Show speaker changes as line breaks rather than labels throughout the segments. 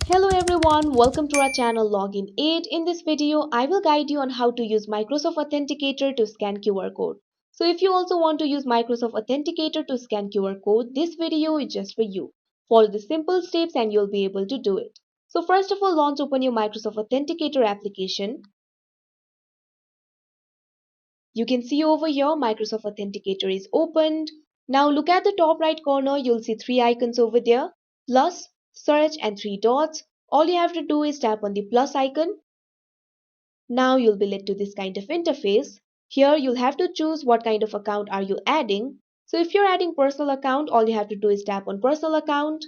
Hello everyone, welcome to our channel Login Aid. In this video, I will guide you on how to use Microsoft Authenticator to scan QR code. So if you also want to use Microsoft Authenticator to scan QR code, this video is just for you. Follow the simple steps and you'll be able to do it. So first of all, launch open your Microsoft Authenticator application. You can see over here Microsoft Authenticator is opened. Now look at the top right corner, you'll see three icons over there: plus, search and three dots. All you have to do is tap on the plus icon. Now you'll be led to this kind of interface. Here you'll have to choose what kind of account are you adding. So if you're adding personal account, all you have to do is tap on personal account.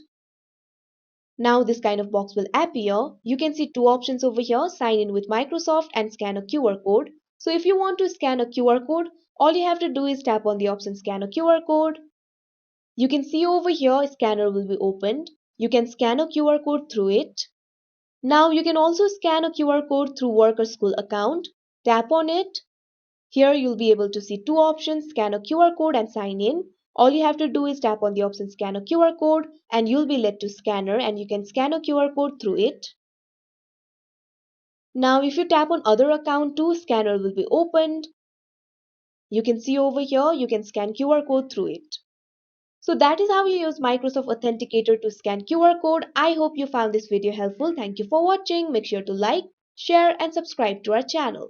Now this kind of box will appear. You can see two options over here: sign in with Microsoft and scan a QR code. So if you want to scan a QR code, all you have to do is tap on the option scan a QR code. You can see over here scanner will be opened. You can scan a QR code through it. Now you can also scan a QR code through work or school account. Tap on it. Here you'll be able to see two options: scan a QR code and sign in. All you have to do is tap on the option scan a QR code and you'll be led to scanner and you can scan a QR code through it. Now if you tap on other account too, scanner will be opened. You can see over here you can scan QR code through it. So that is how you use Microsoft Authenticator to scan QR code. I hope you found this video helpful. Thank you for watching. Make sure to like, share and subscribe to our channel.